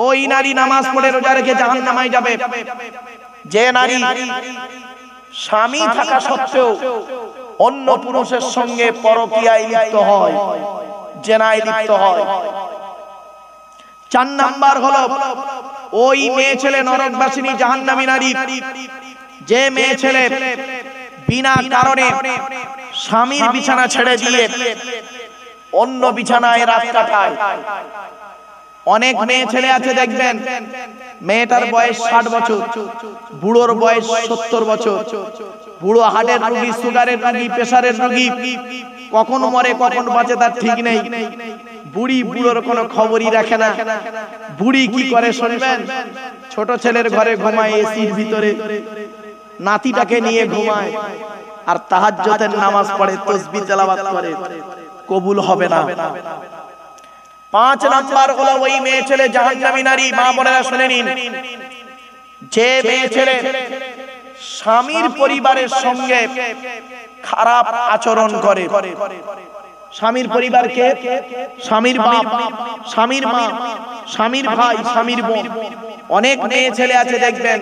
ওই নারী নামাজ পড়ে রোজা রেখে জাহান্নামে যাবে। যে নারী স্বামী থাকা সত্ত্বেও অন্য পুরুষের সঙ্গে পরকীয়ায় লিপ্ত হয়, জেনায় লিপ্ত হয়। 4 নাম্বার হলো ওই মেয়ে ছেলে নরকবাসিনী জাহান্নামী নারী, যে মেয়ে ছেলে বিনা কারণে স্বামীর বিছানা ছেড়ে দিয়ে অন্য বিছানায় রাত কাটায়। অনেক মেয়ে ছেলে আছে দেখবেন, মেয়েটার বয়স 60 বছর, বুড়োর বয়স 70 বছর। বুড়ো হার্টের রোগী, সুগারের রোগী, প্রেসারের রোগী, কখন মরে কখন বাঁচে তার ঠিক নেই। বুড়ি বুড়োর কোনো খবরই রাখে না। বুড়ি কি করে শুনবেন? ছোট ছেলের ঘরে ঘুমায় এসির ভিতরে, নাতিটাকে নিয়ে ঘুমায়, আর তাহাজ্জুদের নামাজ পড়ে, তাসবিহ তেলাওয়াত করে। কবুল হবে না। 5 নাম্বার হলো ওই মেয়ে ছেলে জাহান্নামী নারী। মা বোনেরা শুনে নিন, যে মেয়ে ছেলে স্বামীর পরিবারের সঙ্গে খারাপ আচরণ করে। স্বামীর পরিবারকে, স্বামীর বাপ, স্বামীর মা, স্বামীর ভাই, স্বামীর বোন। অনেক মেয়ে ছেলে আছে দেখবেন,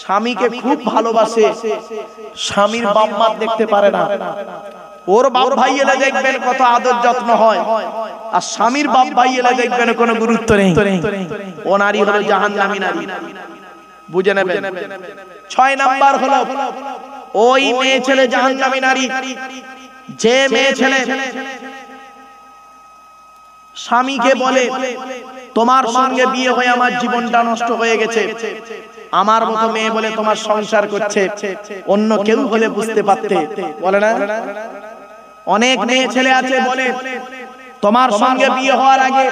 স্বামীকে খুব ভালোবাসে, স্বামীর বাপ মা দেখতে পারে না। ওর বাপ ভাই এলে দেখবেন কত আদর যত্ন হয়, আর স্বামীর বাপ ভাই এলে দেখবেন কোনো গুরুত্ব নেই। ও নারী হলো জাহান্নামী নারী, বুঝে নেবেন। 6 নাম্বার হলো ওই মেয়ে ছেলে জাহান্নামী নারী, যে মেয়ে ছেলে স্বামীকে বলে, তোমার সঙ্গে বিয়ে হয়ে আমার জীবনটা নষ্ট হয়ে গেছে, আমার মতো মেয়ে বলে তোমার সংসার করছে, অন্য কেউ হলে বুঝতে পারতে, বলে না? অনেক মেয়ে ছেলে আছে বলে, তোমার সঙ্গে বিয়ে হওয়ার আগে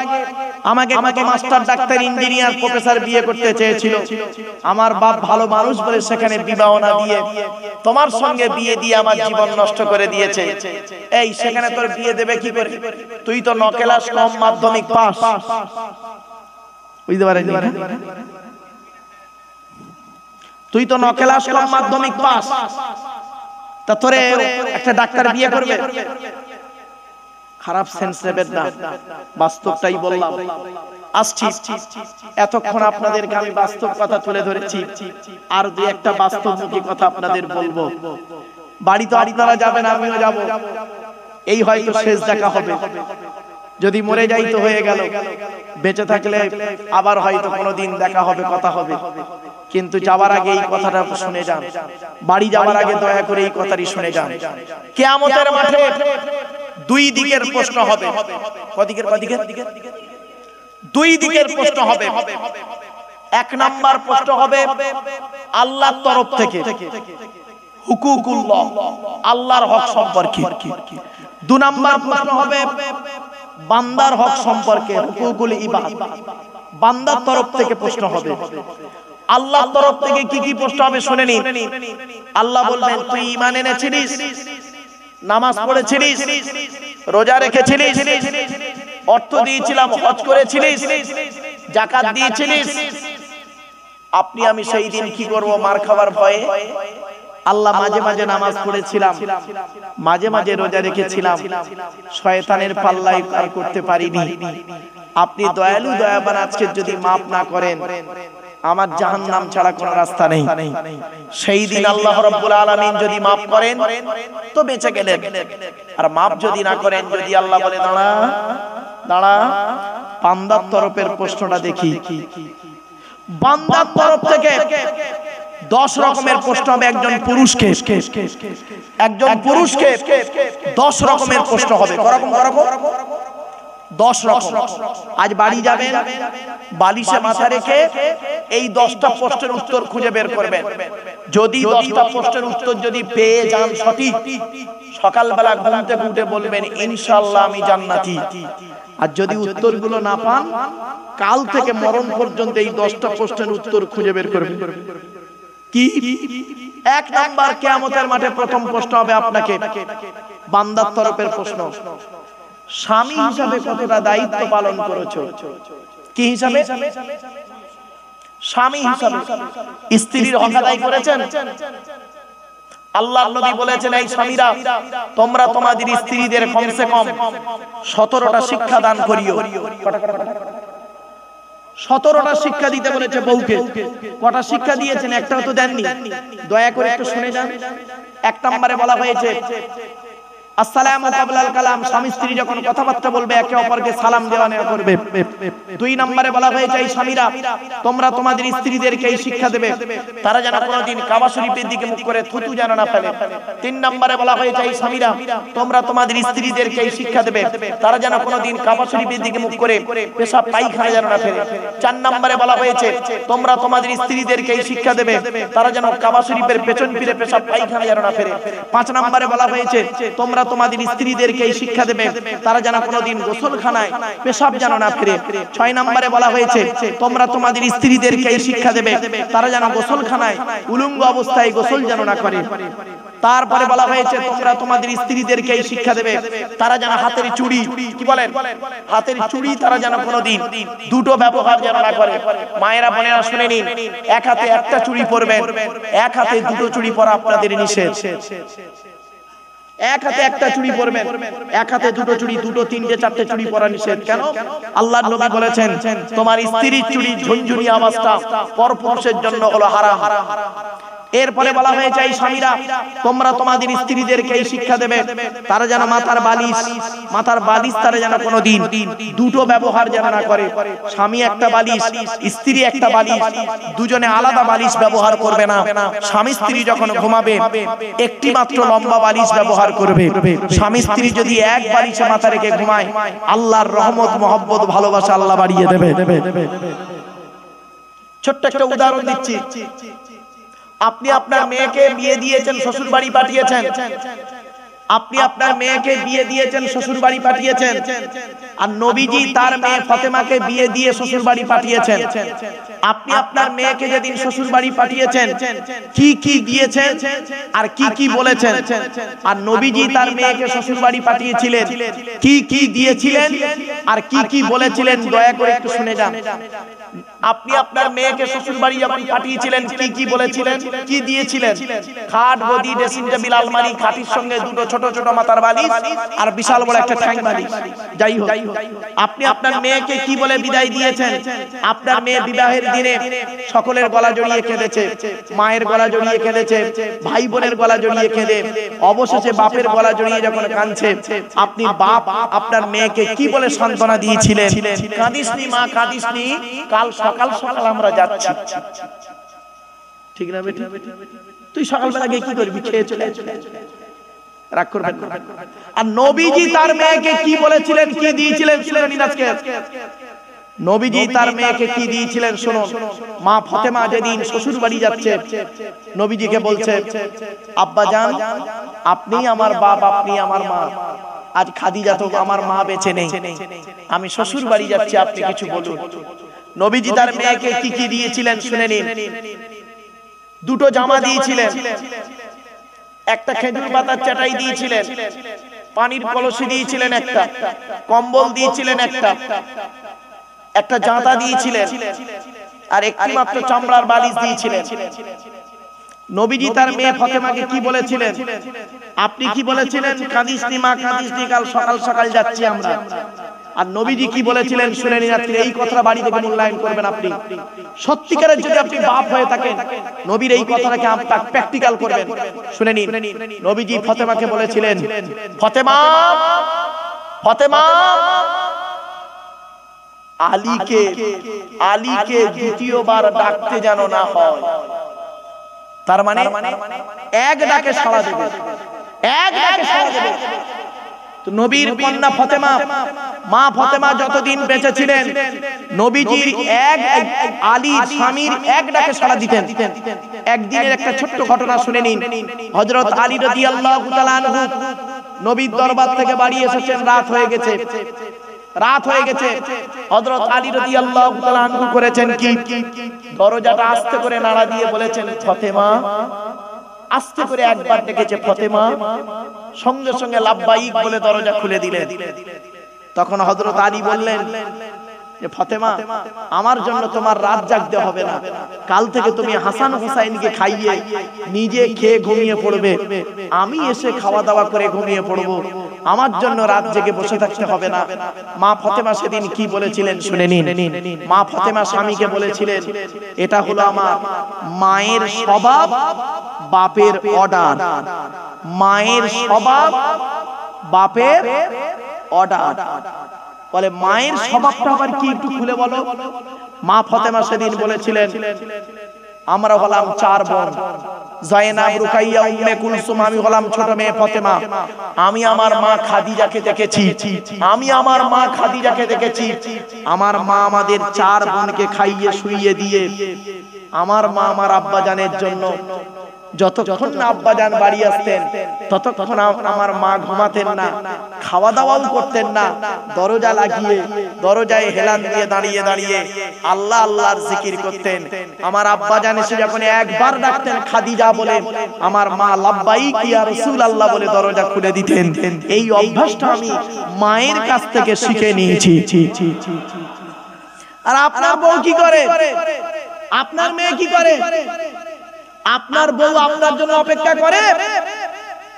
আমাকে কত মাস্টার, ডাক্তার, ইঞ্জিনিয়ার, প্রফেসর বিয়ে করতে চেয়েছিল, আমার বাপ ভালো মানুষ বলে সেখানে বিবাহ না দিয়ে তোমার সঙ্গে বিয়ে দিয়ে আমার জীবন নষ্ট করে দিয়েছে। এই সেখানে তোর বিয়ে দেবে কি করে? তুই তো 9 ক্লাস কম মাধ্যমিক পাস। বুঝতে পারেন? তুই তো 9 ক্লাস কম মাধ্যমিক পাস, তা তোরে একটা ডাক্তার বিয়ে করবে? খারাপ সেন্স নেবেন না, বাস্তবটাই বললাম। আসছি, এতক্ষণ আপনাদেরকে আমি বাস্তব কথা তুলে ধরেছি, আর দুই একটা বাস্তবমুখী কথা আপনাদের বলবো। বাড়ি তো আপনারা যাবেন, আমিও যাব, এই হয়তো শেষ দেখা হবে। যদি মরে যাই তো হয়ে গেল, বেঁচে থাকলে আবার হয়তো কোনোদিন দেখা হবে, কথা হবে। কিন্তু যাবার আগে এই কথাটা শুনে যান, বাড়ি যাবার আগে দয়া করে এই কথাটি শুনে যান। কিয়ামতের মাঠে 2 দিকের প্রশ্ন হবে। কদিকের? 2 দিকের প্রশ্ন হবে। 1 নাম্বার প্রশ্ন হবে আল্লাহর তরফ থেকে, হুকুকুল্লাহ, আল্লাহর হক সম্পর্কে। 2 নাম্বার প্রশ্ন হবে বান্দার হক সম্পর্কে, হুকুকুল ইবাদ, বান্দার তরফ থেকে প্রশ্ন হবে। আল্লাহর তরফ থেকে কি কি প্রশ্ন হবে শুনে নিন। আল্লাহ বলবেন, তুই ঈমান এনেছিস, নামাজ পড়েছিস, রোজা রেখেছিস, অর্থ দিয়েছিলাম, হজ করেছিস, যাকাত দিয়েছিস। আপনি আমি সেই দিন কি করব? মার খাবার ভয়ে আল্লাহ মাঝে মাঝে নামাজ পড়েছিলাম, মাঝে মাঝে রোজা রেখেছিলাম, শয়তানের পাল্লায় আর করতে পারিনি। আপনি দয়ালু দয়াবান, আজকে যদি মাফ না করেন আমার জাহান্নাম ছাড়া কোনো রাস্তা নেই। সেই দিন আল্লাহ রাব্বুল আলামিন যদি মাফ করেন তো বেঁচে গেলেন, আর মাফ যদি না করেন, যদি আল্লাহ বলে দাঁড়া দাঁড়া, বান্দার তরফের প্রশ্নটা দেখি। বান্দার তরফ থেকে 10 রকমের প্রশ্ন হবে। একজন পুরুষকে 10 রকমের প্রশ্ন হবে। করকম 10 রকম। আজ বাড়ি যাবেন, বালিশে মাথা রেখে এই 10টা প্রশ্নের উত্তর খুঁজে বের করবেন। যদি 10টা প্রশ্নের উত্তর যদি পেয়ে যান সঠিক, সকালবেলা ঘুম থেকে উঠে বলবেন ইনশাআল্লাহ আমি জান্নাতি। আর যদি উত্তরগুলো না পান, কাল থেকে মরণ পর্যন্ত এই 10টা প্রশ্নের উত্তর খুঁজে বের করবেন। কি? 1 নাম্বার, কিয়ামতের মাঠে প্রথম প্রশ্ন হবে আপনাকে, বান্দার তরফের প্রশ্ন, স্বামী হিসাবে কতটা দায়িত্ব পালন করেছো? কি হিসাবে? স্বামী হিসাবে স্ত্রীর হক আদায় করেছেন? আল্লাহর নবী বলেছেন, এই স্বামীরা তোমরা তোমাদের স্ত্রীদের কমসে কম 17টা শিক্ষা দান করিও। 17টা শিক্ষা দিতে বলেছে বউকে। কটা শিক্ষা দিয়েছেন? একটাও তো দেননি। দয়া করে একটু শুনে যান। 1 নম্বরে বলা হয়েছে আসসালামু কাবলাল কালাম, স্বামী স্ত্রী যখন কথাবার্তা বলবে একে অপরকে সালাম দেওয়া নেওয়া করবে। 2 নম্বরে বলা হয়েছে এই স্বামীরা তোমরা তোমাদের স্ত্রীদেরকে এই শিক্ষা দেবে তারা যেন কোনোদিন কাবা শরীফের দিকে মুখ করে থুতু যেন না ফেলে। 3 নম্বরে বলা হয়েছে এই স্বামীরা তোমরা তোমাদের স্ত্রীদেরকে এই শিক্ষা দেবে তারা যেন কোনোদিন কাবা শরীফের দিকে মুখ করে পেশাব পায়খানা যেন না ফেলে। 4 নম্বরে বলা হয়েছে তোমরা তোমাদের স্ত্রীদেরকে এই শিক্ষা দেবে তারা যেন কাবা শরীফের পেছন ফিরে পেশাব পায়খানা যেন না ফেলে। 5 নম্বরে বলা হয়েছে তোমরা তোমাদের স্ত্রীদেরকে এই শিক্ষা দেবে তারা যেন কোনোদিন গোসলখানায় পেশাব যেন না ফেলে। 6 নম্বরে বলা হয়েছে তোমরা তোমাদের স্ত্রীদেরকে এই শিক্ষা দেবে তারা যেন গোসলখানায় উলঙ্গ অবস্থায় গোসল যেন না করে। তারপরে বলা হয়েছে তোমরা তোমাদের স্ত্রীদেরকে এই শিক্ষা দেবে তারা যেন হাতের চুড়ি, কি বলেন, হাতের চুড়ি তারা যেন কোনোদিন দুটো ব্যবহার যেন না করে। মায়েরা বোনেরা শুনে নিন, এক হাতে একটা চুড়ি পরবেন, এক হাতে দুটো চুড়ি পরা আপনাদের নিষেধ। এক হাতে একটা চুড়ি পরবেন, এক হাতে দুটো চুড়ি, দুটো তিনটে চারটে চুড়ি পরা নিষেধ। কেন? আল্লাহর নবী বলেছেন তোমার স্ত্রীর চুড়ি ঝুনঝুনি আওয়াজটা পরপুরুষের জন্য হলো হারাম। এরপরে বলা হয়েছে এই স্বামীরা তোমরা তোমাদের স্ত্রীদেরকে এই শিক্ষা দেবে তারা যেন মাথার বালিশ তারা যেন কোনোদিন দুটো ব্যবহার যেন না করে। স্বামী একটা বালিশ, স্ত্রী একটা বালিশ, দুজনে আলাদা বালিশ ব্যবহার করবে না। স্বামী স্ত্রী যখন ঘুমাবে একটি মাত্র লম্বা বালিশ ব্যবহার করবে। স্বামী স্ত্রী যদি এক বালিশে মাথা রেখে ঘুমায় আল্লাহর রহমত মহব্বত ভালোবাসা আল্লাহ বাড়িয়ে দেবে। ছোট্ট একটা উদাহরণ দিচ্ছি। আপনি আপনার মেয়েকে বিয়ে দিয়েছেন, শ্বশুর বাড়ি পাঠিয়েছেন। আপনি আপনার মেয়েকে বিয়ে দিয়েছেন, শ্বশুর বাড়ি পাঠিয়েছেন। আর নবীজি তার মেয়ে ফাতেমাকে বিয়ে দিয়ে শ্বশুর বাড়ি পাঠিয়েছেন। আপনি আপনার মেয়েকে যেদিন শ্বশুর বাড়ি পাঠিয়েছেন কি কি দিয়েছেন আর কি কি বলেছেন? আর নবীজি তার মেয়েকে শ্বশুর বাড়ি পাঠিয়েছিলেন কি কি দিয়েছিলেন আর কি কি বলেছিলেন? দয়া করে একটু শুনে যান। আপনি আপনার মেয়েকে শ্বশুর বাড়ি যখন পাঠিয়েছিলেন কি কি বলেছিলেন, কি দিয়েছিলেন? খাট, গদি, ড্রেসিং টেবিল, আলমারি, খাটির সঙ্গে দুটো ছোট ছোট মাথার বালিশ আর বিশাল বড় একটা ঠ্যাং বালিশ। যাই হোক, আপনি আপনার মেয়েকে কি বলে বিদায় দিয়েছেন? আপনার মেয়ে বিবাহের দিনে সকলের গলা জড়িয়ে কেঁদেছে, মায়ের গলা জড়িয়ে কেঁদেছে, ভাই বোনের গলা জড়িয়ে কেঁদে অবশেষে বাপের গলা জড়িয়ে যখন কাঁদছে আপনি বাপ আপনার মেয়েকে কি বলে সান্ত্বনা দিয়েছিলেন? কাঁদিসনি মা, কাঁদিসনি, কাল সকাল সকাল আমরা যাচ্ছি। ঠিক না বেটি? তুই সকালবেলা গিয়ে কি করবি? খেয়ে চলে রাগ করবেন। আর নবীজি তার মেয়েকে কি বলেছিলেন, কি দিয়েছিলেন শুনে নিন আজকে। নবীজি তার মেয়েকে কি দিয়েছিলেন শুনুন। মা ফাতেমা যেদিন শ্বশুর বাড়ি যাচ্ছে নবীজিকে বলছে আব্বা জান আপনি আমার বাপ, আপনি আমার মা। আজ খাদিজা তো আমার মা বেঁচে নেই, আমি শ্বশুর বাড়ি যাচ্ছি, আপনি কিছু বলুন। নবীজি তার মেয়েকে কি কি দিয়েছিলেন শুনে নিন। দুটো জামা দিয়েছিলেন, একটা খেজুর পাতার চাটাই দিয়েছিলেন, পানির কলসি দিয়েছিলেন, একটা কম্বল দিয়েছিলেন, একটা জাঁতা দিয়েছিলেন আর একটি মাত্র চামড়ার বালিশ দিয়েছিলেন। নবীজি তার মেয়ে ফাতেমাকে কি বলেছিলেন? আপনি কি বলেছিলেন? কাঁদিসনি মা, কাঁদিসনি, কাল সকাল সকাল যাচ্ছি আমরা। আর নবীজি কি বলেছিলেন শুনে নিন। এই কথাটা বাড়ি থেকে মূল্যায়ন করবেন। আপনি সত্যিকারের যদি আপনি বাপ হয়ে থাকেন নবীর এই কথাটাকে আপনার প্র্যাকটিক্যাল করবেন। শুনে নিন, নবীজি ফাতেমাকে বলেছিলেন ফাতেমা, ফাতেমা আলীকে দ্বিতীয়বার ডাকতে যেন না হয়। তার মানে এক ডাকে সাড়া দেবে, এক ডাকে সাড়া দেবে। তো নবীর কন্যা ফাতেমা, মা ফাতেমা যতদিন বেঁচে ছিলেন নবীজির আলী স্বামীর এক ডাকে সাড়া দিতেন। একদিনের একটা ছোট্ট ঘটনা শুনে নিন। হযরত আলী রাদিয়াল্লাহু তাআলা আনহু নবীর দরবার থেকে বাড়ি এসেছেন, রাত হয়ে গেছে। হযরত আলী রাদিয়াল্লাহু তাআলা আনহু করেছেন কি, দরজাটা আস্তে করে নাড়া দিয়ে বলেছেন ফাতেমা। আস্তে করে একবার ডেকেছে ফাতেমা, সঙ্গে সঙ্গে লাব্বাইক বলে দরজা খুলে দিলেন। তখন হযরত আলী বললেন যে ফাতেমা আমার জন্য তোমার রাত জাগতে হবে না, কাল থেকে তুমি হাসান হুসাইনকে খাইয়ে নিজে খেয়ে ঘুমিয়ে পড়বে, আমি এসে খাওয়া দাওয়া করে ঘুমিয়ে পড়বো। আমার জন্য রাত জেগে বসে থাকতে হবে না। মা ফাতেমা সেদিন কি বলেছিলেন শুনে নিন। মা ফাতেমা স্বামীকে বলেছিলেন, এটা হলো আমার মায়ের স্বভাব, বাপের অর্ডার। মায়ের স্বভাব, বাপের অর্ডার। বলে মায়ের স্বভাবটা আবার কি, একটু খুলে বলো। মা ফাতেমা সেদিন বলেছিলেন, আমরা হলাম 4 বোন, জায়নাব, রুকাইয়া, উম্মে কুলসুম, আমি হলাম ছোট মেয়ে ফাতেমা। আমি আমার মা খাদিজাকে দেখেছি, আমি আমার মা খাদিজাকে দেখেছি। আমার মা আমাদের 4 বোনকে খাইয়ে শুইয়ে দিয়ে, আমার মা আমার আব্বাজানের জন্য যতক্ষণ না আব্বাজান বাড়ি আসতেন ততক্ষণ আমার মা ঘুমাতেন না, খাওয়া দাওয়াও করতেন না। দরজা লাগিয়ে, দরজায় হেলান দিয়ে দাঁড়িয়ে দাঁড়িয়ে আল্লাহ আল্লাহর জিকির করতেন। আমার আব্বাজান এসে যখন একবার ডাকতেন খাদিজা বলে, আমার মা লাব্বাইক ইয়া রাসূলুল্লাহ বলে দরজা খুলে দিতেন। এই অভ্যাসটা আমি মায়ের কাছ থেকে শিখে নিয়েছি। আর আপনার বউ কি করে? আপনার মেয়ে কি করে? আপনার বউ আপনার জন্য অপেক্ষা করে,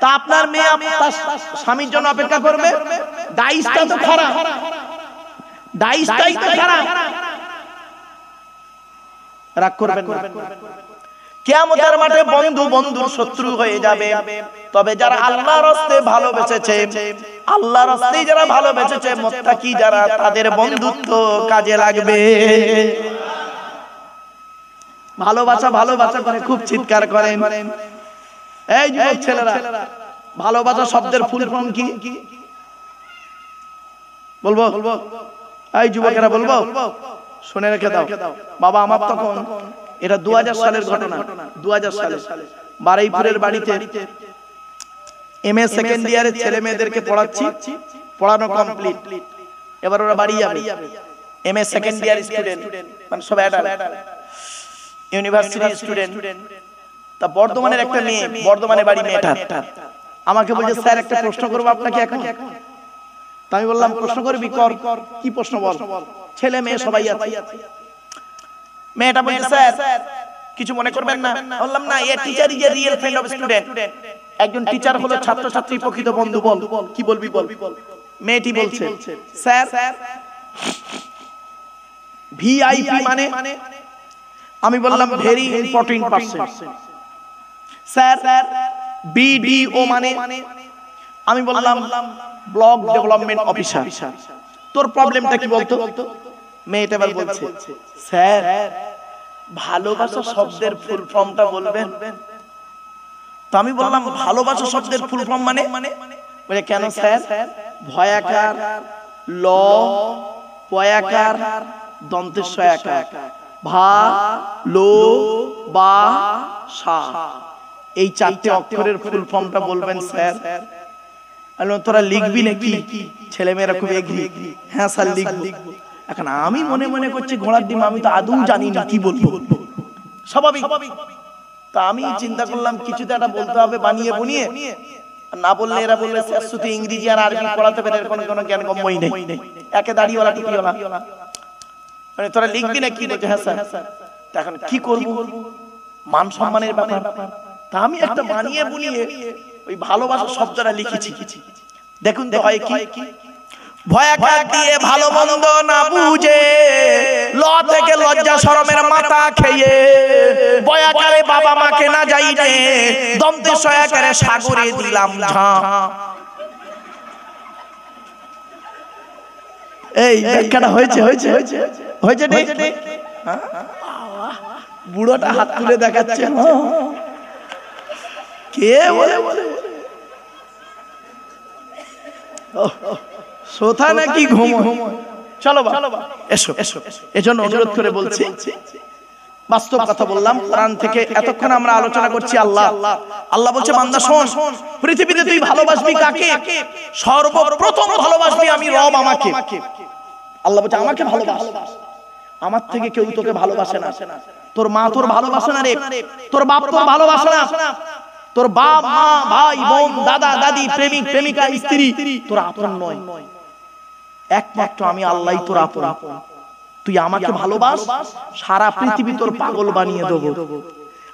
তা আপনার মেয়ে তার স্বামীর জন্য অপেক্ষা করবে? ডাইসটা তো খারাপ, ডাইসটাই তো খারাপ। রাগ করবেন না। কিয়ামতের মাঠে বন্ধু বন্ধুর শত্রু হয়ে যাবে। তবে যারা আল্লাহর রাস্তে ভালোবেসেছে, আল্লাহর রাস্তে যারা ভালোবেসেছে, মুত্তাকি যারা, তাদের বন্ধুত্ব কাজে লাগবে। ভালোবাসা ভালোবাসা করে খুব চিৎকার করেন। এই যুবক ছেলেরা, ভালোবাসা শব্দের ফুল ফর্ম কি বলবো? এই যুবকেরা বলবো? শুনে রেখে দাও। বাবা আমার তখন, এটা 2000 সালের ঘটনা, 2000 সালে বারুইপুরের বাড়িতে এমএ সেকেন্ড ইয়ারের ছেলে মেয়েদেরকে পড়াচ্ছি, পড়ানো কমপ্লিট। এবার ওরা বাড়ি যাবে। এমএ সেকেন্ড ইয়ার স্টুডেন্ট, মানে সব অ্যাডাল্ট ইউনিভার্সিটি স্টুডেন্ট। তা বর্ধমানের একটা মেয়ে, বর্ধমানে বাড়ি মেয়েটা, আমাকে বলছে স্যার একটা প্রশ্ন করবো আপনাকে এখন। তা আমি বললাম প্রশ্ন করবি, কর। কি প্রশ্ন বল? ছেলে মেয়ে সবাই আছে। মেয়েটা বলছে স্যার কিছু মনে করবেন না। বললাম না, a teacher is a real friend of student. একজন টিচার হলো ছাত্র ছাত্রী প্রকৃত বন্ধু। বল কি বলবি বল। মেয়েটি বলছে স্যার ভিআইপি মানে? আমি বললাম very important person. Sir BDO মানে? আমি বললাম ব্লক ডেভেলপমেন্ট অফিসার। তোর প্রবলেমটা কি বলতো? মেয়েটা এবার বলছে স্যার ভালোবাসা শব্দের ফুল ফর্মটা বলবেন। তো আমি বললাম ভালোবাসা শব্দের ফুল ফর্ম মানে? বলে কেন স্যার? ভয়াকার, ল, পয়াকার, দন্তেশ একার, ভা, লো, বা, সা, এই 4টে অক্ষরের ফুল ফর্মটা বলবেন স্যার। তোরা লিখবি নাকি? ছেলে মেয়েরা খুব এগ্রি। হ্যাঁ স্যার লিখবো। এখন আমি মনে মনে করছি ঘোড়ার ডিম, আমি তো আদৌ জানি না কি বলবো। স্বাভাবিক। তা আমি চিন্তা করলাম কিছু তো একটা বলতে হবে বানিয়ে বুনিয়ে, না বললে এরা বললে স্যার শুধু ইংরেজি আর আরবি পড়াতে পারে, কোনো জ্ঞান গম্যই নেই। একে দাড়িওয়ালা টুপিওয়ালা, মানে তোরা লিখবি না কি? বলছে হ্যাঁ স্যার। এখন কি করবো? মান সম্মানের ব্যাপার। তা আমি একটা বানিয়ে বুনিয়ে ওই ভালোবাসা শব্দটা লিখেছি। দেখুন তো হয় কি, ভয়াকার দিয়ে ভালো মন্দ না বুঝে, ল থেকে লজ্জা শরমের মাথা খেয়ে, ভয়াকারে বাবা মাকে না যাইনে, দন্তে সয়াকারে সাগরে দিলাম ঝাঁপ। এই ব্যাখ্যাটা হয়েছে হয়েছে হয়েছে ঠিক? বুড়োটা হাত তুলে দেখাচ্ছে কে বলে সোথা নাকি ঘুম? চলো এসো এসো। এজন্য অনুরোধ করে বলছি, বাস্তব কথা বললাম। কোরআন থেকে এতক্ষণ আমরা আলোচনা করছি আল্লাহ। আল্লাহ বলছে বান্দা শোন, পৃথিবীতে তুই ভালোবাসবি কাকে? সর্বপ্রথম ভালোবাসবি আমি রব আমাকে। আল্লাহ বলছে আমাকে ভালোবাস। আমার থেকে কেউ তোকে ভালোবাসে না। তোর মা তোর ভালোবাসে না রে, তোর বাপ তোর ভালোবাসে না, তোর বাপ মা ভাই বোন দাদা দাদি প্রেমিক প্রেমিকা স্ত্রী তোর আপন নয়। একমাত্র আমি আল্লাহই তোর আপন। তুই আমাকে ভালোবাস, সারা পৃথিবী তোর পাগল বানিয়ে দেবো।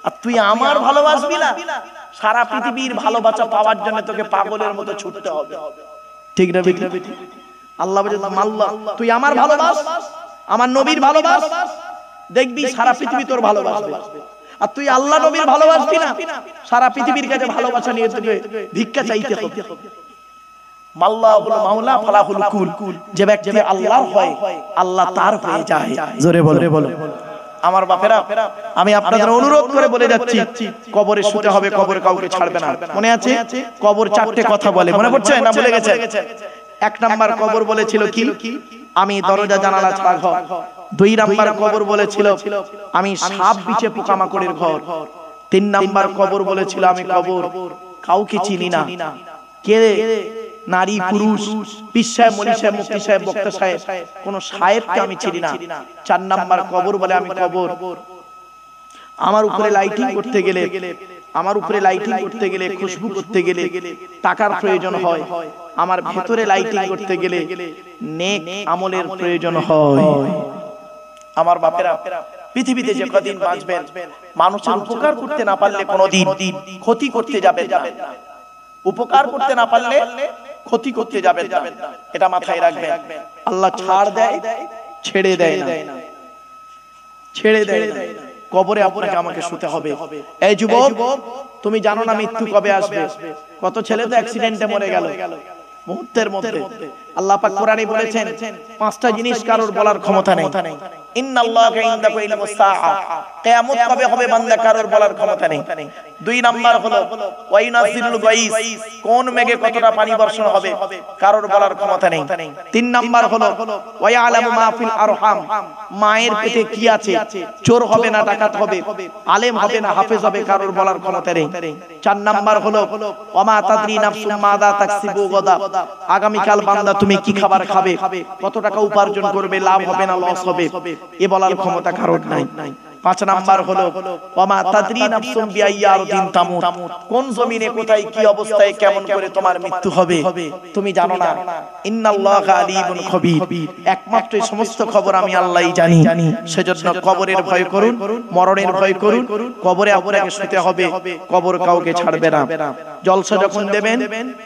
আর তুই আমার ভালোবাসবি না, সারা পৃথিবীর ভালোবাসা পাওয়ার জন্য তোকে পাগলের মতো ছুটতে হবে। ঠিক না বেটি? আল্লাহ বলে আল্লাহ তুই আমার ভালোবাস, আমার নবীর ভালোবাস, দেখবি সারা পৃথিবী তোর ভালোবাসবে। আর তুই আল্লাহ নবীর ভালোবাসবি না, সারা পৃথিবীর কাছে ভালোবাসা নিয়ে তোকে ভিক্ষা চাইতে হবে। মাল্লাহুল মাওলা ফালাহুল কুল, যে ব্যক্তি আল্লাহর হয় আল্লাহ তার হয়ে যায়। জোরে বলো। আমার বাপেরা, আমি আপনাদের অনুরোধ করে বলে যাচ্ছি, কবরে শুতে হবে, কবরে কাউকে ছাড়বে না। মনে আছে কবর চারটে কথা বলে, মনে পড়ছে না ভুলে গেছেন? এক নাম্বার কবর বলেছিল কি? আমি দরজা জানালা ছাড়া ঘর। দুই নাম্বার কবর বলেছিল আমি সাপ বিছে পোকামাকড়ের ঘর। তিন নাম্বার কবর বলেছিল আমি কবর কাউকে চিনি না, কে নারী পুরুষ, পীর সাহেব, মলি সাহেব, মুফতি সাহেব, বক্তা সাহেব, কোন সাহেবকে আমি চিনি না। চার নাম্বার কবর বলে আমি কবর আমার উপরে লাইটিং করতে গেলে, আমার উপরে লাইটিং করতে গেলে, খুশবু করতে গেলে টাকার প্রয়োজন হয়, আমার ভেতরে লাইটিং করতে গেলে নেক আমলের প্রয়োজন হয়। আমার বাপেরা, পৃথিবীতে যে কদিন বাঁচবেন, মানুষের উপকার করতে না পারলে কোনোদিন ক্ষতি করতে যাবেন না, উপকার করতে না পারলে ক্ষতি করতে যাবেন না, এটা মাথায় রাখবেন। আল্লাহ ছাড় দেয়, ছেড়ে দেয় না, ছেড়ে দেয় না। কবরে আপনাকে আমাকে শুতে হবে। এই যুবক, তুমি জানো না মৃত্যু কবে আসবে? কত ছেলে তো অ্যাক্সিডেন্টে মরে গেল মুহূর্তের মধ্যে। আল্লাহ পাক কোরআনে বলেছেন পাঁচটা জিনিস কারোর বলার ক্ষমতা নেই। ইন্নাল্লাহা ইনদাহু ইলমুস সাআ, কিয়ামত কবে হবে বান্দা কারোর বলার ক্ষমতা নেই। দুই নাম্বার হলো ওয়াইনাজিলুল গায়স, কোন মেঘে কতটা পানি বর্ষণ হবে কারোর বলার ক্ষমতা নেই। তিন নাম্বার হলো ওয়ায়ালামু মা ফিল আরহাম, মায়ের পেটে কি আছে, চোর হবে না ডাকাত হবে, আলেম হবে না হাফেজ হবে, কারোর বলার ক্ষমতা নেই। চার নাম্বার হলো ওয়ামা তাদরি নাফসুম মাযা তাকসিবু গাদা, আগামী কাল বান্দা তুমি কি খাবার খাবে, কত টাকা উপার্জন করবে, লাভ হবে না লস হবে, এ বলার ক্ষমতা কারোর নাই। পাঁচ নাম্বার হলো ওয়ামা তাদরি নাফসুম বিআইয়ি আরদিন তামুত, কোন জমিনে কোথায় কি অবস্থায় কেমন করে তোমার মৃত্যু হবে তুমি জানো না। ইন্নাল্লাহা আলিমুন খবীর, একমাত্র এই সমস্ত খবর আমি আল্লাহই জানি। সেজন্য কবরের ভয় করুন, মরণের ভয় করুন। কবরে আপনাকে শুতে হবে, কবর কাউকে ছাড়বে না। জলসা যখন দেবেন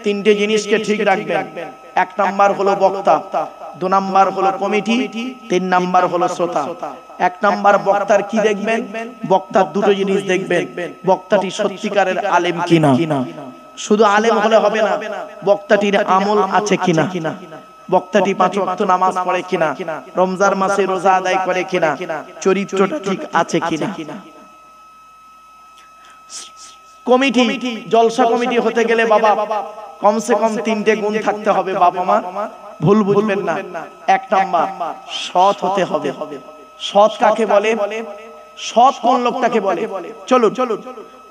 তিনটে জিনিসকে ঠিক রাখবেন। এক নাম্বার হলো বক্তা, দু নাম্বার হলো কমিটি, তিন নাম্বার হলো শ্রোতা। এক নাম্বার বক্তার কি দেখবেন? বক্তার দুটো জিনিস দেখবেন, বক্তাটি সত্যিকারের আলেম কিনা। শুধু আলেম হলে হবে না, বক্তাটির আমল আছে কিনা, বক্তাটি পাঁচ ওয়াক্ত নামাজ পড়ে কিনা, রমজান মাসে রোজা আদায় করে কিনা, চরিত্রটা ঠিক আছে কিনা। কমিটি, জলসা কমিটি হতে গেলে বাবা কমসে কম তিনটে গুণ থাকতে হবে। বাবা মা ভুল বুঝবেন না। এক নাম্বার সৎ হতে হবে। সৎ কাকে বলে? সৎ কোন লোকটাকে বলে? চলুন,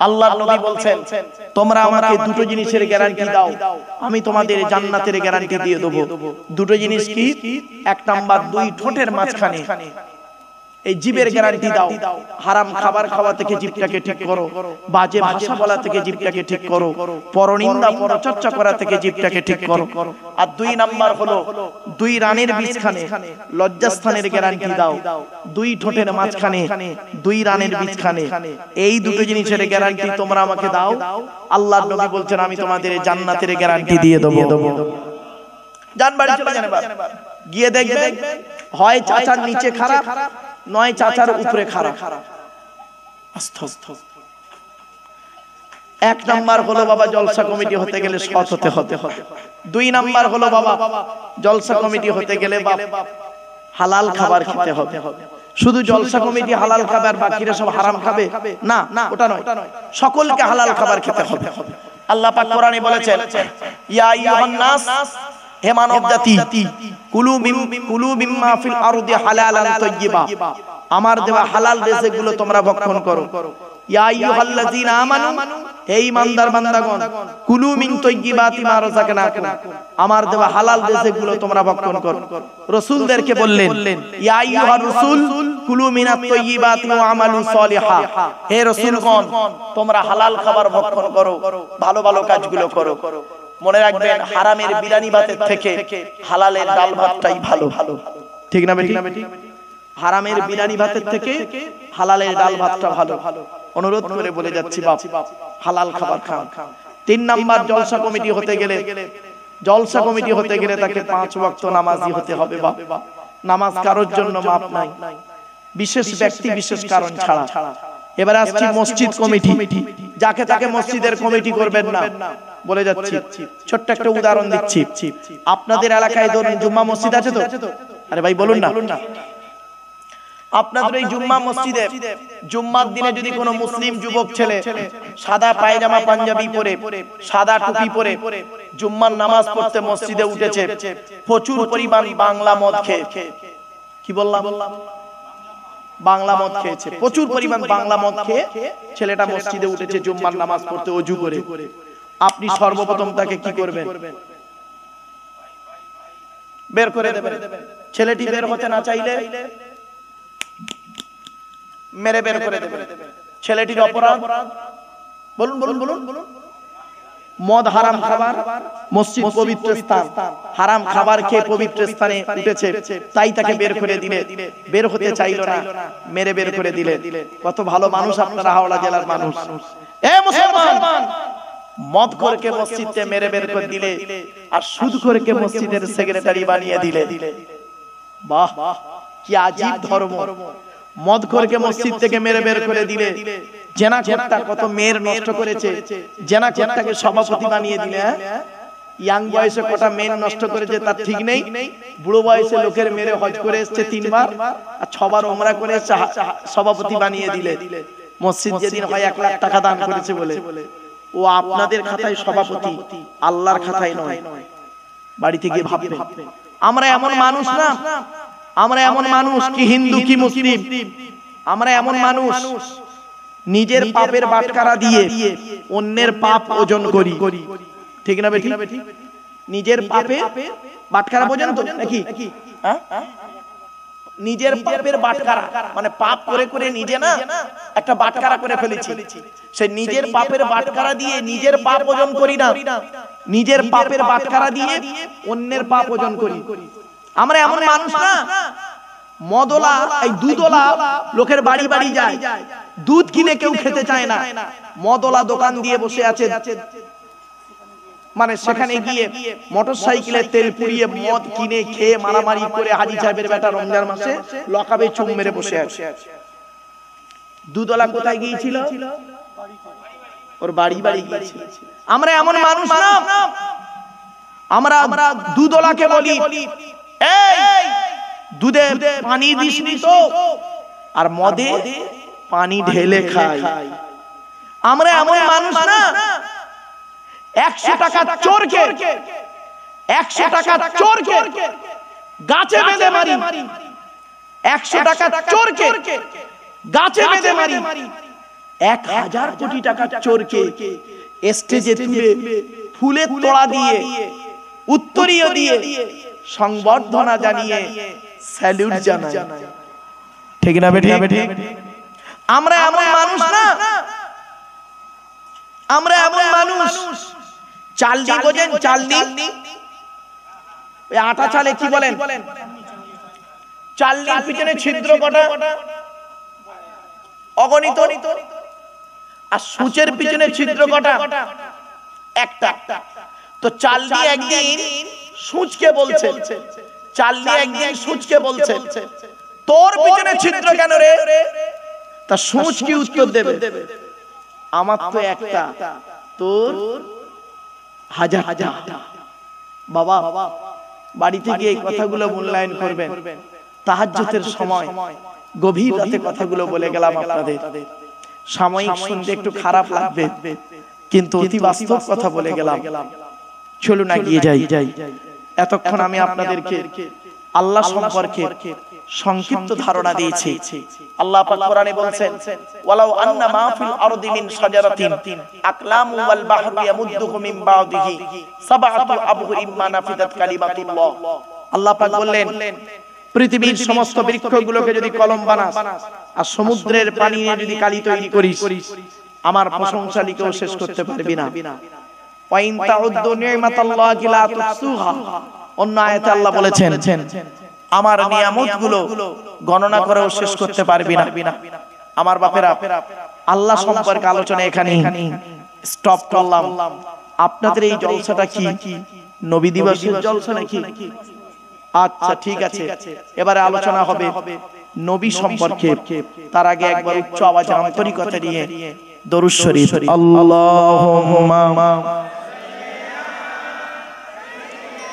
আল্লাহর নবী বলছেন তোমরা আমাকে দুটো জিনিসের গ্যারান্টি দাও, আমি তোমাদের জান্নাতের গ্যারান্টি দিয়ে দেব। দুটো জিনিস কি? এক নাম্বার দুই ঠোঁটের মাঝখানে এই জিবের গ্যারান্টি দাও, হারাম খাবার খাওয়া থেকে জিভটাকে ঠিক করো, বাজে ভাষা বলা থেকে জিভটাকে ঠিক করো, পরনিন্দা পরচর্চা করা থেকে জিভটাকে ঠিক করো। আর দুই নাম্বার হলো দুই রানের বীজখানে লজ্জাস্থানের গ্যারান্টি দাও, দুই ঠোঁটের মাঝখানে দুই রানের বীজখানে, এই দুটো জিনিসের গ্যারান্টি তোমরা আমাকে দাও। আল্লাহর নবী বলছেন আমি তোমাদের জান্নাতের গ্যারান্টি দিয়ে দেব। জান বাড়ি চলে যান, গিয়ে দেখবেন হয় চাচার নিচে খারাপ, নয় চাচার উপরে খারাপ। এক নাম্বার হলো বাবা জলসা কমিটি হতে গেলে সৎ হতে হবে। দুই নাম্বার হলো বাবা জলসা কমিটি হতে গেলে হালাল খাবার খেতে হবে। শুধু জলসা কমিটি হালাল খাবার, বাকিরা সব হারাম খাবে না, ওটা নয়, সকলকে হালাল খাবার খেতে হবে। আল্লাহ পাক কোরআনে বলেছেন ইয়া আইয়ুহান নাস, হে মানব জাতি, কুলু মিম্মা ফিল আরদি হালালান তাইয়্যিবা, আমার দেওয়া হালাল রিজিকগুলো তোমরা ভক্ষণ করো। ইয়া আইয়ুহাল্লাযীনা আমানু, হে ঈমানদার বান্দাগণ, কুলু মিন তাইয়্যিবাতি মা রাযাকনাকুম, আমার দেওয়া হালাল রিজিকগুলো তোমরা ভক্ষণ করো। রাসূলদেরকে বললেন ইয়া আইয়ুহার রাসূল কুলু মিনাত তাইয়্যিবাতি ওয়া আমালু সলিহা, হে রাসূলগণ তোমরা হালাল খাবার ভক্ষণ করো, ভালো ভালো কাজগুলো করো। মনে রাখবেন হারামের বিরিয়ানি ভাতের থেকে হালালের ডাল ভাতটাই ভালো। ঠিক না বেটি? হারামের বিরিয়ানি ভাতের থেকে হালালের ডাল ভাতটা ভালো। অনুরোধ করে বলে যাচ্ছি বাপ, হালাল খাবার খান। তিন নাম্বার জলসা কমিটি হতে গেলে জলসা কমিটি হতে গেলে তাকে 5 ওয়াক্ত নামাজি হতে হবে বাবা। নামাজ কারোর জন্য মাপ নাই, বিশেষ ব্যক্তি বিশেষ কারণ ছাড়া। এবার আসছি মসজিদ কমিটি, যাকে তাকে মসজিদের কমিটি করবেন না বলে যাচ্ছি। ছোট্ট একটা উদাহরণ দিচ্ছি। আপনাদের এলাকায় ধরুন জুম্মা মসজিদ আছে তো? আরে ভাই বলুন না। আপনাদের এই জুম্মা মসজিদে জুম্মার দিনে যদি কোনো মুসলিম যুবক ছেলে সাদা পায়জামা পাঞ্জাবি পরে, সাদা টুপি পরে জুম্মার নামাজ পড়তে মসজিদে উঠেছে, প্রচুর পরিমাণ বাংলা মদ খেয়ে, কি বললাম, বাংলা মদ খেয়েছে, প্রচুর পরিমাণ বাংলা মদ খেয়ে ছেলেটা মসজিদে উঠেছে জুম্মার নামাজ পড়তে ওযু করে, আপনি সর্বপ্রথম তাকে কি করবেন? বের করে দেবেন। ছেলেটি বের হতে না চাইলে মেরে বের করে দেবেন। ছেলেটির অপরাধ বলুন বলুন বলুন। মদ হারাম খাবার, মসজিদ পবিত্র স্থান, হারাম খাবার খেয়ে পবিত্র স্থানে উঠেছে, তাই তাকে বের করে দিলে, বের হতে চাইলো না, মেরে বের করে দিলে। কত ভালো মানুষ আপনারা, হাওড়া জেলার মানুষ। এ মুসলমান, মদ খোরকে মসজিদে মেরে বের করে দিলে আর সুদ খোরকে মসজিদের সেক্রেটারি বানিয়ে দিলে। বাহ, কি আজীব ধর্ম। মদ খোরকে মসজিদ থেকে মেরে বের করে দিলে, জেনাখোরটা কত মেয়ের নষ্ট করেছে, জেনাখোরটাকে সভাপতি বানিয়ে দিলে। ইয়াং বয়সে কটা মেয়ে নষ্ট করেছে তার ঠিক নেই, বুড়ো বয়সে লোকের মেরে হজ করে এসেছে 3 বার আর 6 বার ওমরা করে সভাপতি বানিয়ে দিলে। মসজিদ যেদিন হয় 1 লাখ টাকা দান করেছে বলে, ও আপনাদের খাতায় সভাপতি, আল্লাহর খাতায় নয়। বাড়ি থেকে ভাববে আমরা এমন মানুষ না, আমরা এমন মানুষ কি হিন্দু কি মুসলিম, আমরা এমন মানুষ নিজের পাপের বাটখারা দিয়ে অন্যের পাপ ওজন করি, ঠিক না বেটি? নিজের পাপে বাটখারা বোঝেন তো নাকি? নিজের পাপের বাটখারা মানে পাপ করে করে নিজে না একটা বাটখারা করে ফেলেছি, সে নিজের পাপের বাটখারা দিয়ে নিজের পাপ ওজন করি না, নিজের পাপের বাটখারা দিয়ে অন্যের পাপ ওজন করি। আমরা এমন মানুষ না, মদলা এই দুধওয়ালা লোকের বাড়ি বাড়ি যায়, দুধ কিনে কেউ খেতে চায় না, মদলা দোকান দিয়ে বসে আছে, মানে সেখানে গিয়ে মোটরসাইকেলে তেল পুড়িয়ে মদ কিনে খেয়ে মারামারি করে হাজি সাহেবের বেটা রমজান মাসে লকাবে চুম মেরে বসে আছে। দুধওয়ালা কোথায় গিয়েছিল? ওর বাড়ি বাড়ি গিয়েছিল। আমরা এমন মানুষ না, আমরা দুধওয়ালাকে বলি এই দুধে পানি দিসনি তো, আর মদে পানি ঢেলে খায়। আমরা এমন মানুষ না, 100 টাকা চোরকে 100 টাকা চোরকে গাছে বেঁধে মারি, 100 টাকা চোরকে গাছে বেঁধে মারি, 1000 কোটি টাকা চোরকে স্টেজে তুলে ফুলের তোড়া দিয়ে উত্তরীয় দিয়ে সংবর্ধনা জানিয়ে স্যালুট জানাই, ঠিক না বেটি? আমরা এমন মানুষ না, আমরা এমন মানুষ চালনি বোঝেন? চালনি, ওই আটা চালে কি বলেন? চালনির পিছনে ছিদ্র কটা? অগণিত। আর সূচের পিছনে ছিদ্র কটা? একটা। তো চালনি একদিন সূচকে বলছে, চালনি একদিন সূচকে বলছে তোর পিছনে ছিদ্র কেন রে? তা সূচ কি উত্তর দেবে? আমার তো একটা, তোর 1000টা। বাবা বাড়ি থেকে এই কথাগুলো মূল্যায়ন করবেন। তাহাজ্জুদের সময় গভীর রাতে কথাগুলো বলে গেলাম আপনাদের, সাময়িক শুনতে একটু খারাপ লাগবে, কিন্তু অতি বাস্তব কথা বলে গেলাম। চলুন এগিয়ে যাই। এতক্ষণ আমি আপনাদেরকে আল্লাহ সম্পর্কে সংক্ষিপ্ত ধারণা দিয়েছি। আল্লাহ পাক কোরআনে বলেন, ওয়ালাউ আন্না মা ফিল আরদি মিন শাজারাতিন আকলামু ওয়াল বাহরু ইয়ামুদ্দুহু মিন বা'দিহি সাবআতু আবহুরিম মা নাফিদাত কালিমাতুল্লাহ। আল্লাহ পাক বললেন, পৃথিবীর সমস্ত বৃক্ষগুলোকে যদি কলম বানাস আর সমুদ্রের পানি নিয়ে যদি কালি তৈরি করিস, আমার প্রশংসা লিখেও শেষ করতে পারবি না। ওয়া ইন তাউদ্দু নি'মাতাল্লাহি লা তুহসুহা। অন্য আয়াতে আল্লাহ বলেছেন, আমার নিয়ামতগুলো গণনা করেও শেষ করতে পারবি না। আমার বাপেরা, আল্লাহ সম্পর্কে আলোচনা এখানে স্টপ করলাম। আপনাদের এই জলসাটা কি নবী দিবসের জলসা নাকি? আচ্ছা ঠিক আছে, এবারে আলোচনা হবে নবী সম্পর্কে। তার আগে একবার উচ্চ আওয়াজে আন্তরিকতা নিয়ে দরুদ শরীফ। আল্লাহুম্মা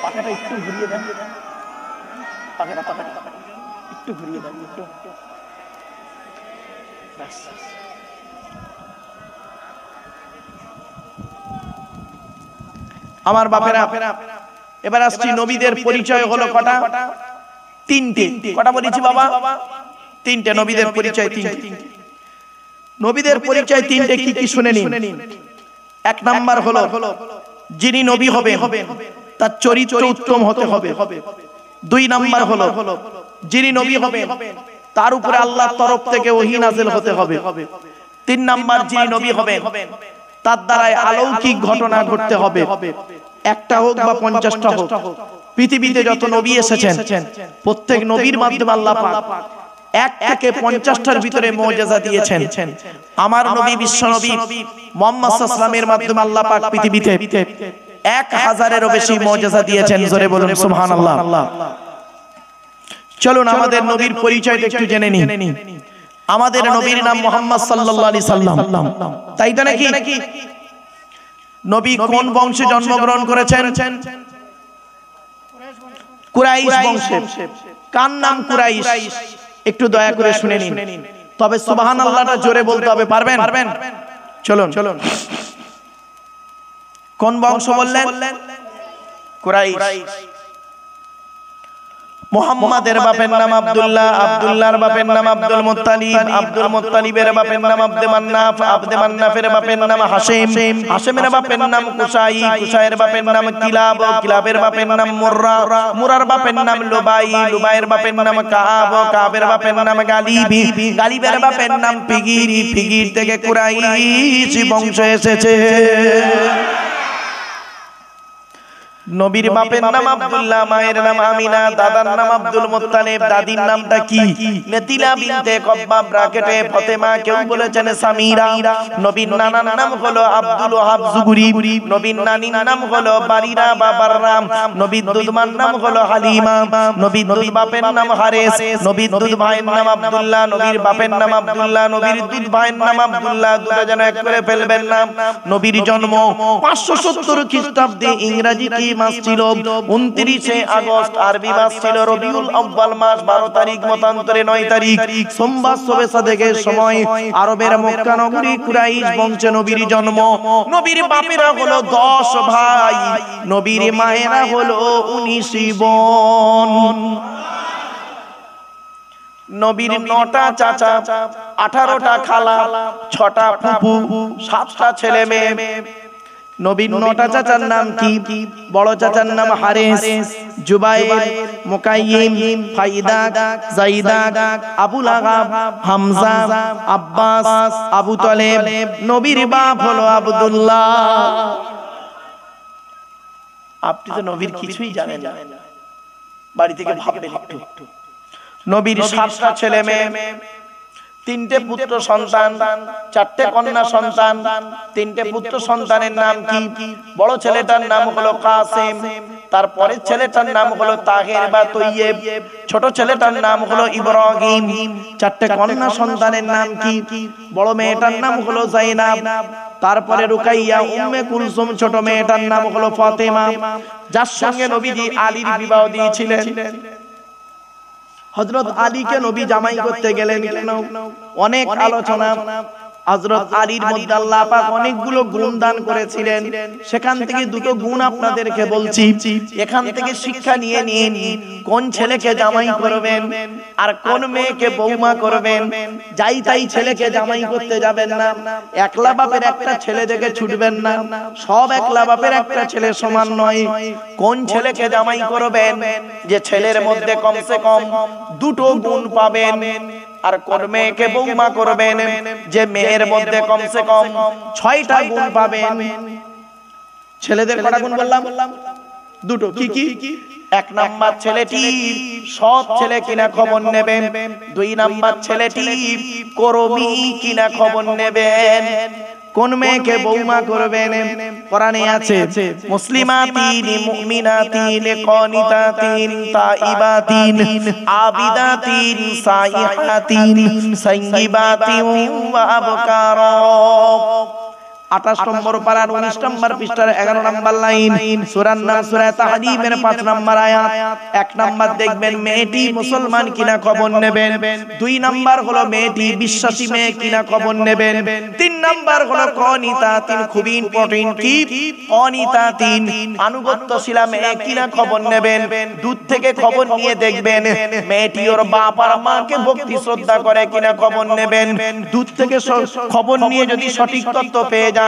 পাখাটা একটু ঘুরিয়ে দেন, পাখাটা একটু ঘুরিয়ে দেন একটু। আমার বাপেরা, এবার আসছি নবীদের পরিচয় হলো কটা? তিনটে। কটা বলেছি বাবা? তিনটে। নবীদের পরিচয় তিনটে। নবীদের পরিচয় তিনটে কি কি শুনে নিন। এক নাম্বার হলো যিনি নবী হবে তার চরিত্র উত্তম হতে হবে। দুই নাম্বার হলো যিনি নবী হবে তার উপরে আল্লাহর তরফ থেকে ওহী নাযিল হতে হবে। তিন নাম্বার যিনি নবী হবে তার দ্বারা অলৌকিক ঘটনা ঘটতে হবে, একটা হোক বা 50টা হোক। পৃথিবীতে যত নবী এসেছেন প্রত্যেক নবীর মাধ্যমে আল্লাহ পাক 1 থেকে 50টার ভিতরে মুজিজা দিয়েছেন। আমার নবী বিশ্ব নবী মুহাম্মদ সাল্লাল্লাহু আলাইহি ওয়াসাল্লামের মাধ্যমে আল্লাহ পাক পৃথিবীতে 1000-এরও বেশি মুজিজা দিয়েছেন। জোরে বলুন সুবহানাল্লাহ। চলুন আমাদের নবীর পরিচয়টা একটু জেনে নিই। আমাদের নবীর নাম মুহাম্মদ সাল্লাল্লাহু আলাইহি সাল্লাম, তাই তো নাকি? নবী কোন বংশে জন্মগ্রহণ করেছেন? কুরাইশ বংশে। কার নাম কুরাইশ? একটু দয়া করে শুনে নিন, তবে সুবহানাল্লাহটা জোরে বলতে হবে। পারবেন? চলুন। কোন বংশ বললেন? কুরাইশ। মুহাম্মাদের বাপের নাম আব্দুল্লাহ, আব্দুল্লাহর বাপের নাম আব্দুল মুত্তালিব, আব্দুল মুত্তালিবের বাপের নাম আব্দে মান্নাফ, আব্দে মান্নাফের বাপের নাম হাশিম, হাশিমের বাপের নাম কুসাই, কুসাইয়ের বাপের নাম কিলাব, কিলাবের বাপের নাম মুররা, মুরার বাপের নাম লুবাই, লুবাইয়ের বাপের নাম কাব, কাবের বাপের নাম গালিবি, গালিবের বাপের নাম ফিগির, ফিগির থেকে কুরাইশ বংশ এসেছে। নবীর বাপের নাম আব্দুল্লাহ, মায়ের নাম আমিনা, দাদার নাম আব্দুল মুত্তালিব, দাদির নামটা কি? নেতিলা বিনতে কব্বা ব্র্যাকেটে ফাতেমা, কেউ বলেছেন সামিরা। নবীর নানার নাম হলো আব্দুল ওয়াহাব জুগুরি, নবীর নানির নাম হলো বারিরা বা বাররাম, নবীর দুধমার নাম হলো হালিমা, নবীর দুধ বাপের নাম হারেস, নবীর দুধ ভাইয়ের নাম আব্দুল্লাহ, নবীর বাপের নাম আব্দুল্লাহ, নবীর দুধ ভাইয়ের নাম আব্দুল্লাহ। দুটো যেন এক করে ফেলবেন না। নবীর জন্ম 570 খ্রিস্টাব্দে, ইংরেজি কি মাস ছিল 29শে আগস্ট, আরবি মাস ছিল রবিউল আউয়াল মাস 12 তারিখ, মতান্তরে 9 তারিখ, সোমবার শবে সাদেকের সময় আরবের মক্কা নগরী কুরাইশ বংশে নবীর জন্ম। নবীর বাপেরা হলো 10 ভাই, নবীর মায়েরা হলো 19 বোন। নবীর 9টা চাচা, 18টা খালা, 6টা ফুফু, 7টা ছেলে মেয়ে। নবীর 9টা চাচার নাম কি? বড় চাচার নাম হারিস, জুবাইর, মুকাইয়িম, ফাইদা, যাইদা, আবু লাহাব, হামজা, আব্বাস, আবু তালেব। নবীর বাপ হলো আব্দুল্লাহ। আপনি তো নবীর কিছুই জানেন না, বাড়ি থেকে ভাববেন একটু। নবীর 7টা ছেলে মেয়ে, 3টে পুত্র সন্তান, 4টে কন্যা সন্তান। 3টে পুত্র সন্তানের নাম কি? বড় ছেলেটার নাম হলো কাসেম, তারপরের ছেলেটার নাম হলো তাহের বা তৈয়েব, ছোট ছেলেটার নাম হলো ইব্রাহিম। 4টে কন্যা সন্তানের নাম কি? বড় মেয়েটার নাম হলো যায়নাব, তারপরে রুকাইয়া, উম্মে কুলসুম, ছোট মেয়েটার নাম হলো ফাতেমা, যার সঙ্গে নবীজি আলীর বিবাহ দিয়েছিলেন। হযরত আলীকে নবী জামাই করতে গেলেন কেন? অনেক আলোচনা। হযরত আলীর মধ্যে আল্লাহ পাক অনেকগুলো গুণ দান করেছিলেন, সেখান থেকে দুটো গুণ আপনাদেরকে বলছি। এখান থেকে শিক্ষা নিয়ে নিন কোন ছেলেকে জামাই করবেন আর কোন মেয়েকে বৌমা করবেন। যাই তাই ছেলেকে জামাই করতে যাবেন না। একলা বাপের একটা ছেলে দেখে ছুটবেন না, সব একলা বাপের একটা ছেলে সমান নয়। কোন ছেলেকে জামাই করবেন যে ছেলের মধ্যে কমসে কম দুটো গুণ পাবেন, আর কোন মেয়েকে বৌমা করবেন যে মেয়ের মধ্যে কমসে কম 6টা গুণ পাবেন। ছেলেদের কটা গুণ বললাম? দুটো। কি কি? 1 নাম্বার ছেলেটি সৎ ছেলে কিনা খবর নেবেন, 2 নাম্বার ছেলেটি কর্মী কিনা খবর নেবেন, কোন মেয়েকে বৌমা করবেন? কোরআনে আছে মুসলিমাতিন মুমিনাতিন কানিতাতিন তাইবাতিন আবিদাতিন সাইহাতিন সাইয়্যিবাতিন ওয়া আবকারা। 28 নম্বর পারার 19 নম্বর পৃষ্ঠার 11 নম্বর লাইন, সূরার নাম সূরা তাহরিমের 5 নম্বর আয়াত। 1 নম্বর দেখবেন মেয়েটি মুসলমান কিনা খবর নেবেন, 2 নম্বর হলো মেয়েটি বিশ্বাসী মেয়ে কিনা খবর নেবেন, 3 নম্বর হলো কানিতাতিন, খুবই ইম্পর্টেন্ট কি কানিতাতিন আনুগত্যশীলা মেয়ে কিনা খবর নেবেন। দূর থেকে খবর নিয়ে দেখবেন মেয়েটি ওর বাপ আর মাকে ভক্তি শ্রদ্ধা করে কিনা খবর নেবেন। দূর থেকে খবর নিয়ে যদি সঠিক তথ্য পেয়ে যান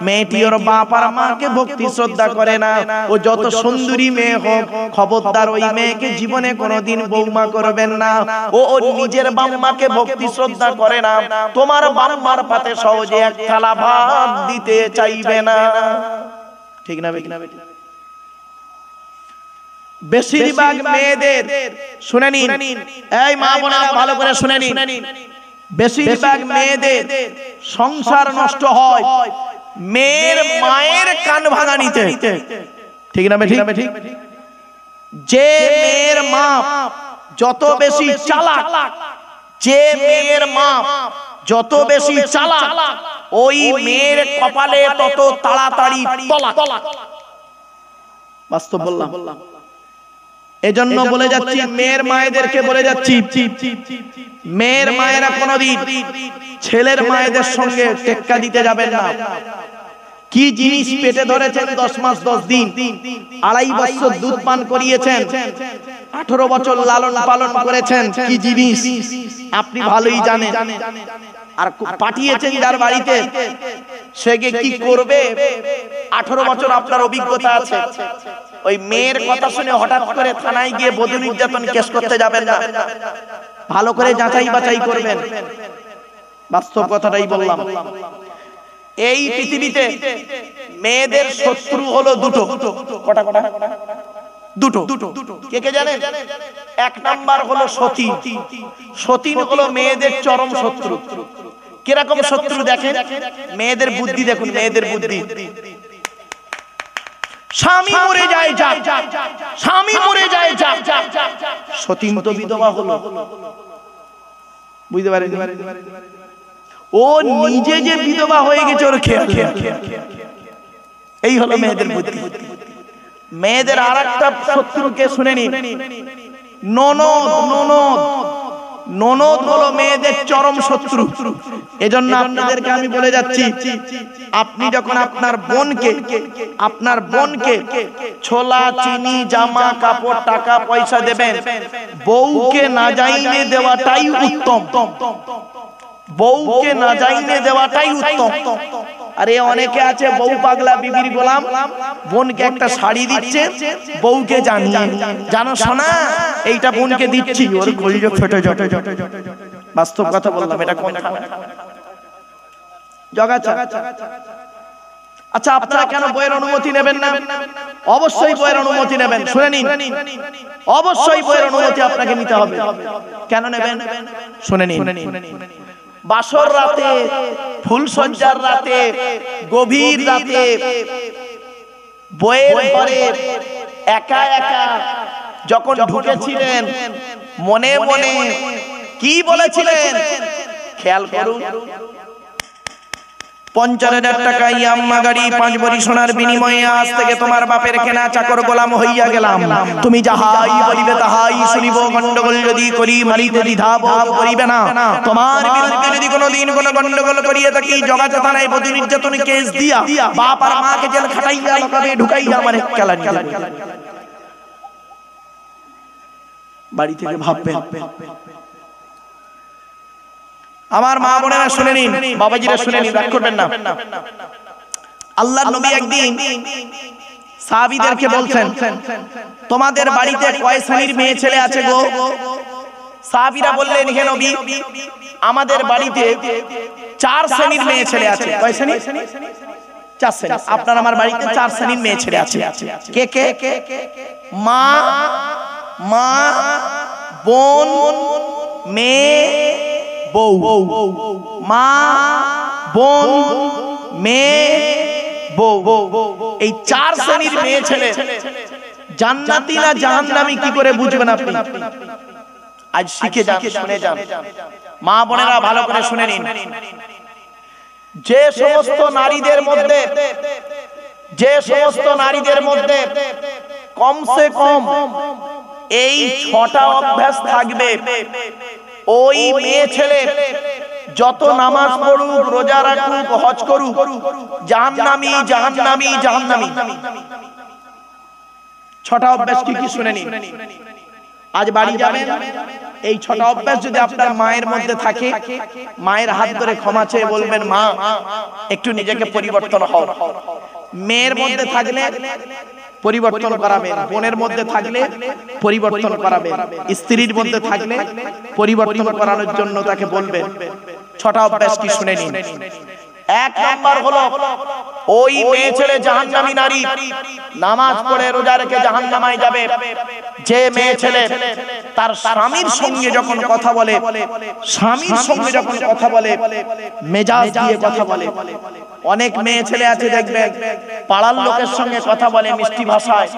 মেয়েটি ওর বাপ আর মাকে ভক্তি শ্রদ্ধা করে না, ও যত সুন্দরী মেয়ে হোক খবরদার ওই মেয়েকে জীবনে কোনোদিন বৌমা করবেন না। ও ওর নিজের বাম্মাকে ভক্তি শ্রদ্ধা করে না, তোমার বাম্মার পাতে সহজে এক থালা ভাত দিতে চাইবে না। ঠিক না বেটি? বেশিরভাগ মেয়েদের শুনে নিন, এই মা বোনেরা ভালো করে শুনে নিন, বেশিরভাগ মেয়েদের সংসার নষ্ট হয় মেয়ের মায়ের কান ভাঙানিতে। ঠিক না বেঠিক? যে মেয়ের মা যত বেশি চালাক, যে মেয়ের মা যত বেশি চালাক, ওই মেয়ের কপালে তত তাড়াতাড়ি তলাক। বাস্তব বললাম। এজন্য বলে যাচ্ছি, মেয়ের মায়েদেরকে বলে যাচ্ছি, মেয়ের মায়েরা কোনোদিন ছেলের মায়েদের সঙ্গে টেক্কা দিতে যাবেন না। কি জিনিস পেটে ধরেছেন 10 মাস 10 দিন, 2.5 বছর দুধ পান করিয়েছেন, 18 বছর লালন পালন করেছেন, কি জিনিস আপনি ভালোই জানেন। আর পাঠিয়েছেন যার বাড়িতে, সে কি করবে 18 বছর আপনার অভিজ্ঞতা আছে। ওই মেয়ের কথা শুনে হঠাৎ করে থানায় গিয়ে বধূ নির্যাতন কেস করতে যাবেন না, ভালো করে যাচাই বাছাই করবেন। বাস্তব কথাটাই বললাম। এই পৃথিবীতে মেয়েদের শত্রু হলো দুটো। কটা? দুটো। কে কে জানেন? 1 নাম্বার হলো সতীন। সতীন হলো মেয়েদের চরম শত্রু। কিরকম শত্রু দেখেন, মেয়েদের বুদ্ধি দেখুন, মেয়েদের বুদ্ধি। স্বামী মরে যায় যা, স্বামী মরে যায় যা। সতীন তো বিধবা হলো, বুঝতে পারেন? ও নিজে যে বিধবা হয়ে গেছে ওর খেয়াল। এই হলো মেয়েদের বুদ্ধি। মেয়েদের আরেকটা শত্রুকে শুনে নিন, ননদ। ননদ হলো মেয়েদের চরম শত্রু। এজন্য আপনাদেরকে আমি বলে যাচ্ছি, আপনি যখন আপনার বোনকে ছোলা চিনি জামা কাপড় টাকা পয়সা দেবেন, বউকে না জাইনে দেওয়াটাই উত্তম। বউকে না জাইনে দেওয়াটাই উত্তম। আরে অনেকে আছে বউ পাগলা বিবির গোলাম, বোনকে একটা শাড়ি দিচ্ছে, বউকে জানিয়ে, জানো সোনা এইটা বোনকে দিচ্ছি, ওর কলিজা ফেটে যাবে। বাস্তব কথা বললাম, এটা কোন জগাছা? আচ্ছা, আপনারা কেন বইয়ের অনুমতি নেবেন না? অবশ্যই বইয়ের অনুমতি নেবেন। শুনে নিন, অবশ্যই বইয়ের অনুমতি আপনাকে নিতে হবে। কেন নেবেন শুনে নিন। বাসর রাতে, ফুলসজ্জার রাতে, গভীর রাতে বইয়ের ঘরে একা একা যখন ঢুকেছিলেন, মনে মনে কি বলেছিলেন খেয়াল করুন। 50,000 টাকা ইয়াম্মা গাড়ি 5 ভরি সোনার বিনিময়ে আজ থেকে তোমার বাপের কেনা চাকর গোলাম হইয়া গেলাম। তুমি যাহাই বলিবে তাহাই শুনিব, গন্ডগোল যদি করি মারিতে দ্বিধা বোধ করিবে না। তোমার বিরুদ্ধে যদি কোনোদিন কোনো গন্ডগোল করিয়ে থাকি, জগাছা থানায় বধূ নির্যাতন কেস দিয়া বাপ আর মাকে জেল খাটাইয়া লকাবে ঢুকাইয়া আমার কেলানি দেবে। বাড়ি থেকে ভাববেন। আমার মা বোনেরা শুনে নিন, বাবাজিরা শুনে নিন, রাগ করবেন না। আল্লাহর নবী একদিন সাহাবীদেরকে বলছেন, তোমাদের বাড়িতে কয় শ্রেণীর মেয়ে ছেলে আছে গো? সাহাবীরা বললেন, হে নবী, আমাদের বাড়িতে 4 শ্রেণীর মেয়ে ছেলে আছে। কয় শ্রেণী? 4 শ্রেণী। আপনার আমার বাড়িতে 4 শ্রেণীর মেয়ে ছেলে আছে। কে কে? মা, বোন, মেয়ে, বউ। মা, বোন, মেয়ে, বউ, এই চার শ্রেণীর মেয়ে ছেলে জান্নাতি না জাহান্নামী কি করে বুঝবেন আপনি? আজ শিখে যান, শুনে যান। মা বোনেরা ভালো করে শুনে নিন। যে সমস্ত নারীদের মধ্যে কমসে কম এই 6টা অভ্যাস থাকবে, ওই মেয়ে ছেলে যত নামাজ পড়ুক, রোজা রাখুক, হজ করুক, জাহান্নামী জাহান্নামী জাহান্নামী। 6টা অভ্যাস কি কি শুনে নিন। আজ বাড়ি যাবেন, এই 6টা অভ্যাস যদি আপনার মায়ের মধ্যে থাকে, মায়ের হাত ধরে ক্ষমা চেয়ে বলবেন, মা একটু নিজেকে পরিবর্তন হও। মেয়ের মধ্যে থাকলে পরিবর্তন করাবেন, বোনের মধ্যে থাকলে পরিবর্তন করাবেন, স্ত্রীর মধ্যে থাকলে পরিবর্তন করানোর জন্য তাকে বলবেন। 6টা অভ্যাস কি শুনে নিন। 1 নাম্বার হলো, ওই মেয়ে ছেলে জাহান্নামী নারী, নামাজ পড়ে রোজা রেখে জাহান্নামায় যাবে যে মেয়ে ছেলে তার স্বামীর সঙ্গে যখন কথা বলে, মেজাজ দিয়ে কথা বলে। অনেক মেয়ে ছেলে আছে দেখবেন, পাড়ার লোকের সঙ্গে কথা বলে মিষ্টি ভাষায়,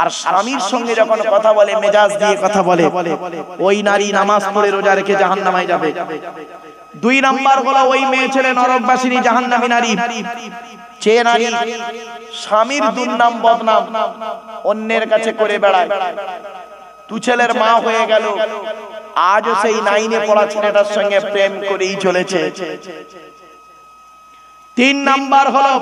আর স্বামীর সঙ্গে যখন কথা বলে মেজাজ দিয়ে কথা বলে, ওই নারী নামাজ পড়ে রোজা রেখে জাহান্নামায় যাবে। 2 নাম্বার হলো, ওই মেয়ে ছেলে নরকবাসিনী জাহান্নামী নারী, যে নারী স্বামীর দুর্নাম বদনাম অন্যের কাছে করে বেড়ায়। 2 ছেলের মা হয়ে গেল, আজও সেই 9-এ পড়া ছেলেটার সঙ্গে প্রেম করেই চলেছে। 3 নাম্বার হলো,